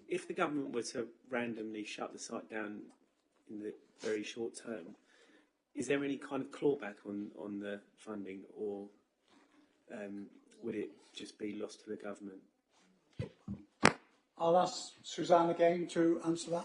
If the government were to randomly shut the site down in the very short term, is there any kind of clawback on the funding, or would it just be lost to the government? I'll ask Suzanne again to answer that.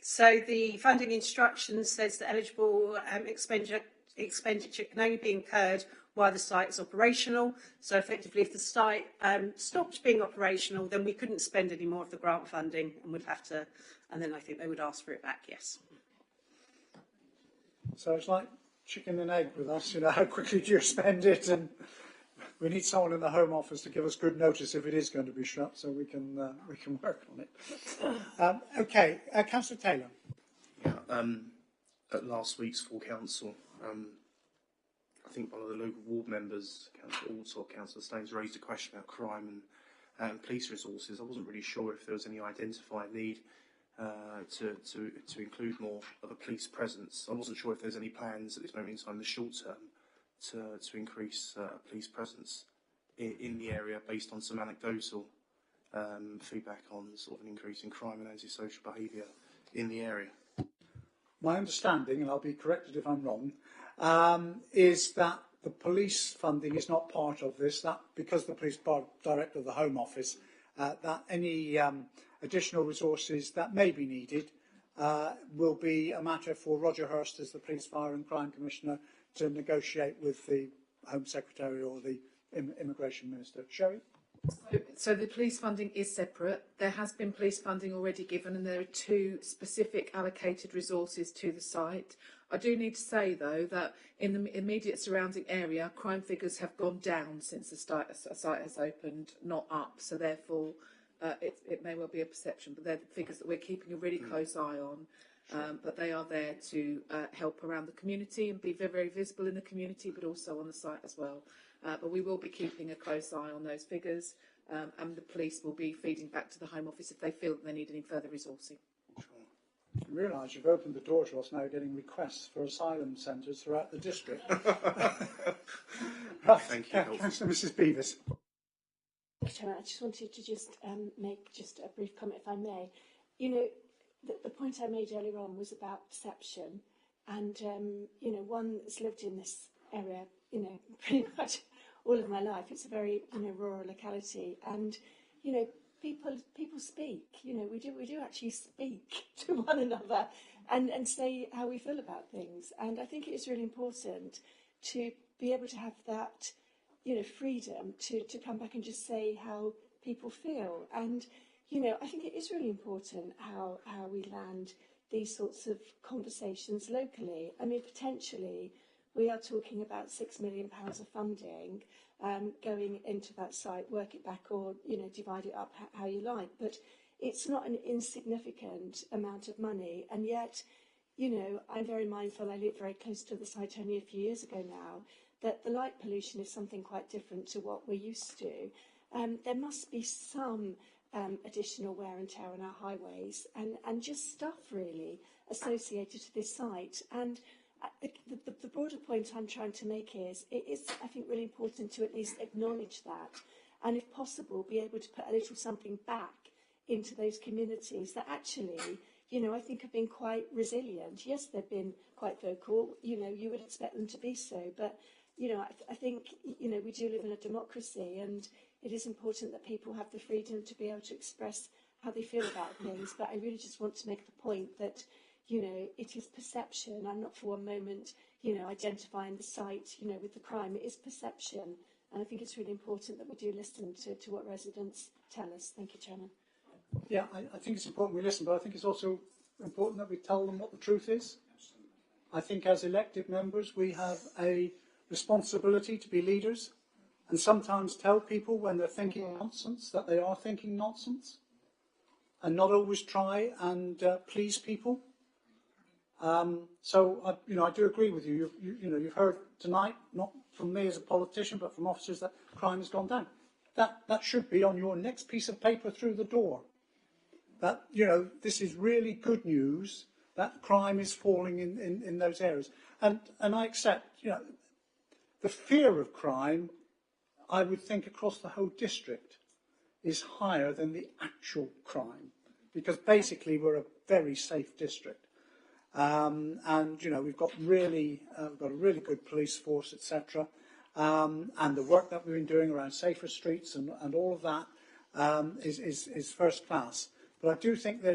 So the funding instruction says that eligible expenditure can only be incurred while the site is operational. So effectively, if the site stopped being operational, then we couldn't spend any more of the grant funding and would have to, and then I think they would ask for it back, yes. So it's like chicken and egg with us, you know, how quickly do you spend it? And we need someone in the Home Office to give us good notice if it is going to be shut, so we can work on it. Okay, Councillor Taylor. Yeah, at last week's full council, I think one of the local ward members, Councillor Alsop, Councillor Stones, raised a question about crime and police resources. I wasn't really sure if there was any identified need to include more of a police presence. I wasn't sure if there's any plans at this moment in time in the short term to increase police presence in the area based on some anecdotal feedback on sort of an increase in crime and antisocial behaviour in the area. My understanding, and I'll be corrected if I'm wrong, is that the police funding is not part of this, that because the police director of the Home Office, that any additional resources that may be needed will be a matter for Roger Hurst as the Police, Fire and Crime Commissioner to negotiate with the Home Secretary or the Immigration Minister. Sherry? So the police funding is separate. There has been police funding already given, and there are 2 specific allocated resources to the site. I do need to say, though, that in the immediate surrounding area, crime figures have gone down since the site has opened, not up. So therefore, it may well be a perception, but they're the figures that we're keeping a really close eye on. But they are there to help around the community and be very, very visible in the community, but also on the site as well. But we will be keeping a close eye on those figures, and the police will be feeding back to the Home Office if they feel that they need any further resourcing. I realise you've opened the door to us now getting requests for asylum centres throughout the district. Right. Thank you. Councillor Mrs. Beavis. Thank you, Chairman. I just wanted to make just a brief comment, if I may. You know, the point I made earlier on was about perception, and you know, one that's lived in this area, you know, pretty much all of my life. It's a very, you know, rural locality, and you know, people speak. You know, we do actually speak to one another and say how we feel about things. And I think it is really important to be able to have that, you know, freedom to come back and just say how people feel. And you know, I think it is really important how we land these sorts of conversations locally. I mean, potentially, we are talking about £6 million of funding going into that site, work it back, or, you know, divide it up how you like. But it's not an insignificant amount of money. And yet, you know, I'm very mindful, I lived very close to the site only a few years ago now, that the light pollution is something quite different to what we're used to. there must be some additional wear and tear on our highways and just stuff really associated to this site. And the broader point I'm trying to make is it is, I think, really important to at least acknowledge that, and if possible, be able to put a little something back into those communities that actually, you know, I think have been quite resilient. Yes, they've been quite vocal, you know, you would expect them to be so, but, you know, I think, you know, we do live in a democracy, and it is important that people have the freedom to be able to express how they feel about things. But I really just want to make the point that, you know, it is perception. I'm not for one moment, you know, identifying the site, you know, with the crime. It is perception. And I think it's really important that we do listen to what residents tell us. Thank you, Chairman. Yeah, I think it's important we listen, but I think it's also important that we tell them what the truth is. I think as elected members, we have a responsibility to be leaders and sometimes tell people when they're thinking nonsense that they are thinking nonsense, and not always try and please people. So, you know, I do agree with you. You know, you've heard tonight, not from me as a politician, but from officers, that crime has gone down. That should be on your next piece of paper through the door. That, you know, this is really good news, that crime is falling in those areas. And I accept, you know, the fear of crime, I would think across the whole district, is higher than the actual crime, because basically we're a very safe district. And, you know, we've got a really good police force, etc. And the work that we've been doing around safer streets and all of that is first class. But I do think there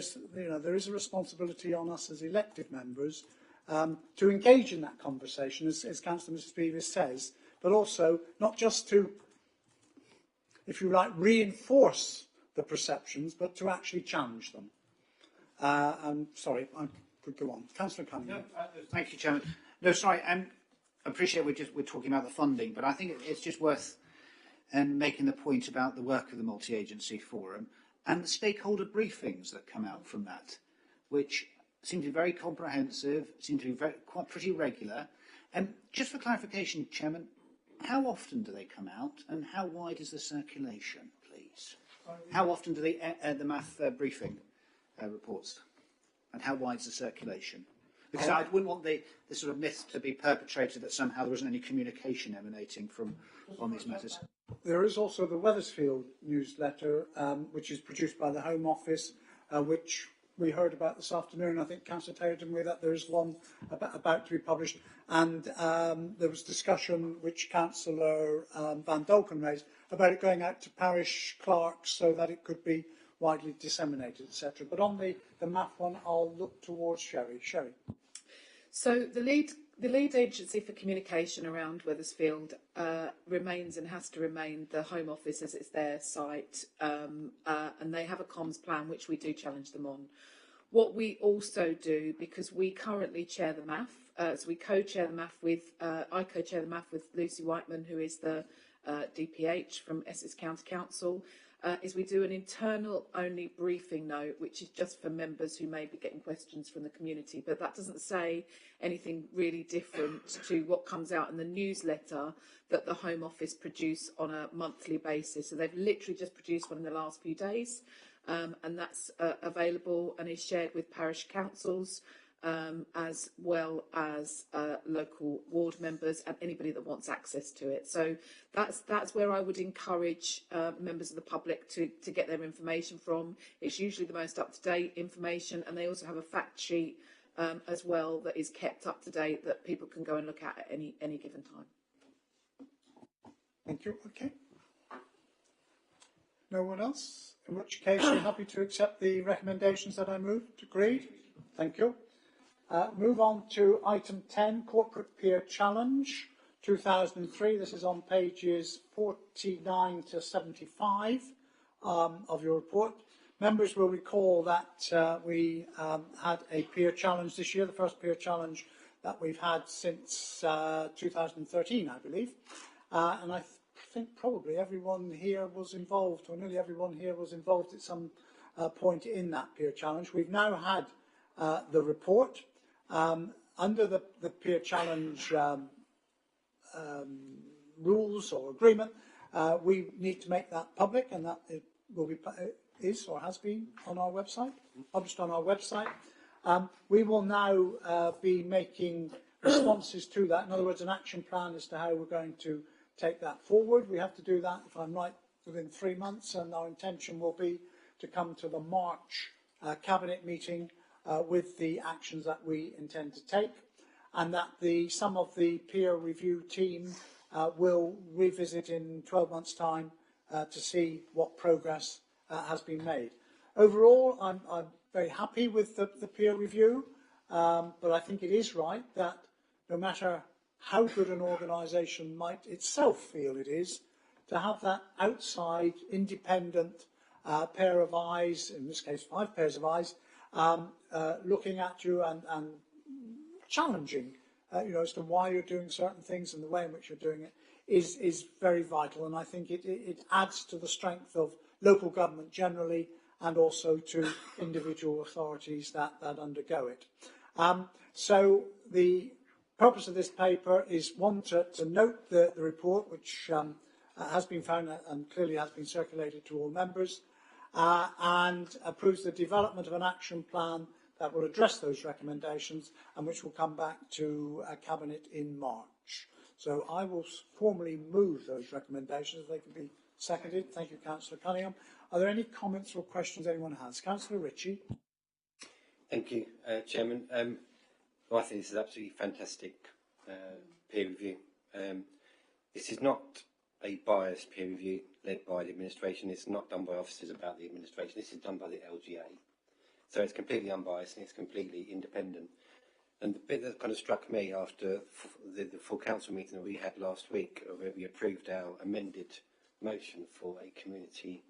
is a responsibility on us as elected members to engage in that conversation, as Councillor Mrs. Beavis says, but also not just to, if you like, reinforce the perceptions, but to actually challenge them. And sorry, I could go on. Councillor Cunningham. No, thank you, Chairman. No, sorry, I appreciate we're talking about the funding, but I think it's just worth making the point about the work of the multi-agency forum and the stakeholder briefings that come out from that, which seem to be very comprehensive, seem to be quite pretty regular. Just for clarification, Chairman, how often do they come out, and how wide is the circulation, please? How often do they the math briefing reports, and how wide is the circulation? Because I wouldn't want the sort of myth to be perpetrated that somehow there isn't any communication emanating from on these matters. There is also the Wethersfield newsletter, which is produced by the Home Office, which we heard about this afternoon. I think Councillor Taylor told me that there is one about to be published. And there was discussion which Councillor Van Dolken raised about it going out to parish clerks so that it could be widely disseminated, etc. But on the MAF one, I'll look towards Sherry. Sherry. So the lead agency for communication around Wethersfield remains and has to remain the Home Office, as it's their site, and they have a comms plan which we do challenge them on. What we also do, because we currently chair the MAF, so we co-chair the MAF with, I co-chair the MAF with Lucy Whiteman, who is the DPH from Essex County Council, is we do an internal only briefing note, which is just for members who may be getting questions from the community, but that doesn't say anything really different to what comes out in the newsletter that the Home Office produce on a monthly basis. So they've literally just produced one in the last few days, and that's available and is shared with parish councils, as well as local ward members and anybody that wants access to it. So that's where I would encourage members of the public to get their information from. It's usually the most up-to-date information, and they also have a fact sheet as well that is kept up to date that people can go and look at any given time. Thank you. Okay. No one else? In which case, I'm happy to accept the recommendations that I moved. Agreed? Thank you. Move on to item 10, Corporate Peer Challenge 2003. This is on pages 49 to 75 of your report. Members will recall that we had a peer challenge this year, the first peer challenge that we've had since 2013, I believe. And I think probably everyone here was involved, or nearly everyone here was involved at some point in that peer challenge. We've now had the report. Under the peer challenge rules or agreement, We need to make that public, and that it will be is or has been on our website, published on our website. We will now be making responses to that. In other words, an action plan as to how we're going to take that forward. We have to do that, if I'm right, within 3 months, and our intention will be to come to the March Cabinet meeting with the actions that we intend to take, and that some of the peer review team will revisit in 12 months' time to see what progress has been made. Overall, I'm very happy with the peer review, but I think it is right that no matter how good an organisation might itself feel it is, to have that outside, independent pair of eyes, in this case 5 pairs of eyes, looking at you and challenging, as to why you're doing certain things and the way in which you're doing it is very vital. And I think it adds to the strength of local government generally, and also to individual authorities that undergo it. So the purpose of this paper is, one, to note the report, which has been found and clearly has been circulated to all members, and approves the development of an action plan that will address those recommendations and which will come back to Cabinet in March. So I will formally move those recommendations. They can be seconded. Thank you, Councillor Cunningham. Are there any comments or questions anyone has? Councillor Ritchie. Thank you, Chairman. Well, I think this is absolutely fantastic peer review. This is not a biased peer review led by the administration. It's not done by officers about the administration. This is done by the LGA. So it's completely unbiased and it's completely independent. And the bit that kind of struck me after the full council meeting that we had last week, where we approved our amended motion for a community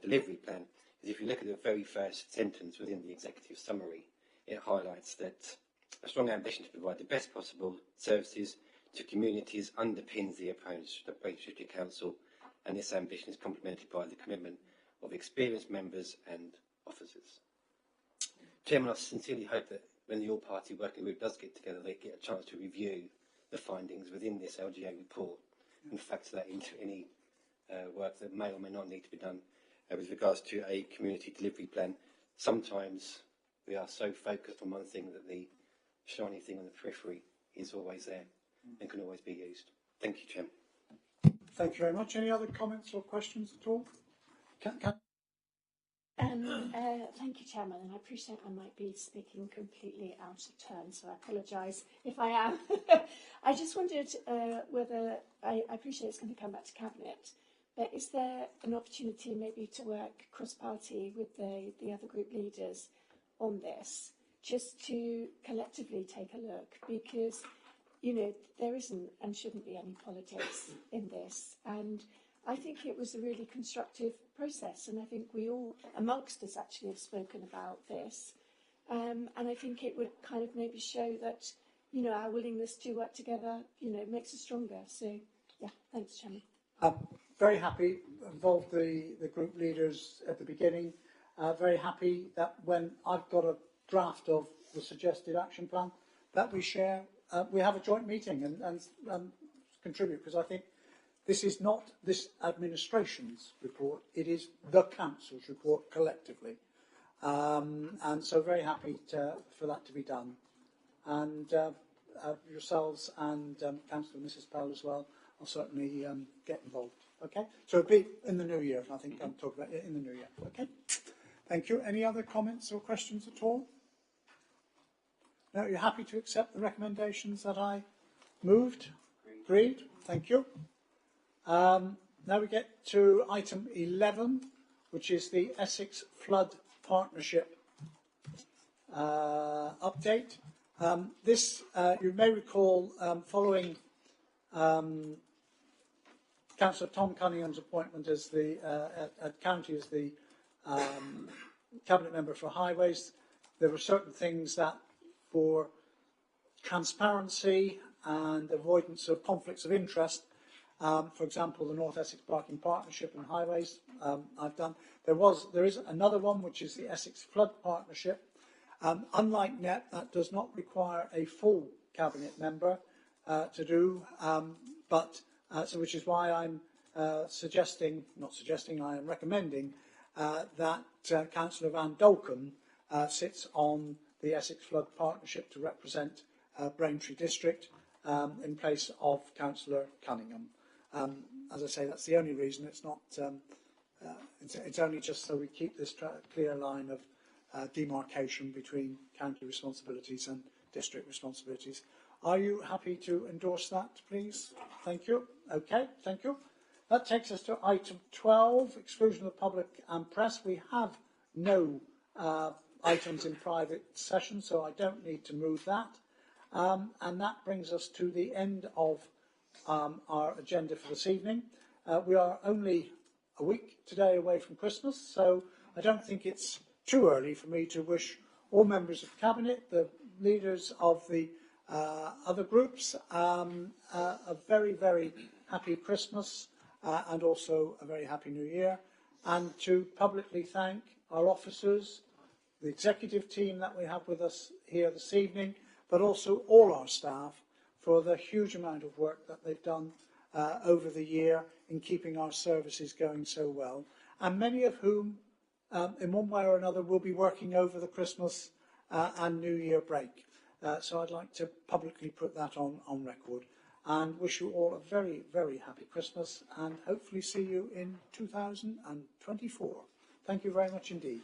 delivery plan, is if you look at the very first sentence within the executive summary, it highlights that a strong ambition to provide the best possible services to communities underpins the approach to council, and this ambition is complemented by the commitment of experienced members and officers. Chairman, I sincerely hope that when the all-party working group does get together, they get a chance to review the findings within this LGA report and factor that into any work that may or may not need to be done with regards to a community delivery plan. Sometimes we are so focused on one thing that the shiny thing on the periphery is always there and can always be used. Thank you, Chairman. Thank you very much. Any other comments or questions at all? Thank you, Chairman, and I appreciate I might be speaking completely out of turn, so I apologise if I am. I just wondered whether, I appreciate it's going to come back to Cabinet, but is there an opportunity maybe to work cross-party with the other group leaders on this, just to collectively take a look, because, there isn't and shouldn't be any politics in this, and I think it was a really constructive process, and I think we all, amongst us, actually have spoken about this. And I think it would kind of maybe show that, our willingness to work together, makes us stronger. So, yeah, thanks, Chairman. Very happy, involved the group leaders at the beginning. Very happy that when I've got a draft of the suggested action plan, that we share, we have a joint meeting and contribute, because I think this is not this administration's report, it is the council's report collectively. And so very happy for that to be done. And yourselves and Councillor Mrs. Powell as well, I'll certainly get involved. Okay? So it'll be in the new year, I think I'm talking about it in the new year. Okay? Thank you. Any other comments or questions at all? No, you're happy to accept the recommendations that I moved? Agreed. Thank you. Now we get to item 11, which is the Essex Flood Partnership update. This, you may recall, following Councillor Tom Cunningham's appointment as at County as the Cabinet Member for Highways, there were certain things that, for transparency and avoidance of conflicts of interest, for example, the North Essex Parking Partnership and Highways, I've done. There is another one, which is the Essex Flood Partnership. Unlike NEP, that does not require a full Cabinet member to do, so which is why I'm I am recommending that Councillor Van Dolken sits on the Essex Flood Partnership to represent Braintree District in place of Councillor Cunningham. As I say, that's the only reason. It's not. It's only just so we keep this clear line of demarcation between county responsibilities and district responsibilities. Are you happy to endorse that, please? Thank you. Okay, thank you. That takes us to item 12, exclusion of the public and press. We have no items in private session, so I don't need to move that. And that brings us to the end of our agenda for this evening. We are only a week today away from Christmas, so I don't think it's too early for me to wish all members of Cabinet, the leaders of the other groups, a very, very happy Christmas and also a very happy New Year, and to publicly thank our officers, the executive team that we have with us here this evening, but also all our staff for the huge amount of work that they've done over the year in keeping our services going so well, and many of whom, in one way or another, will be working over the Christmas and New Year break. So I'd like to publicly put that on record and wish you all a very, very happy Christmas and hopefully see you in 2024. Thank you very much indeed.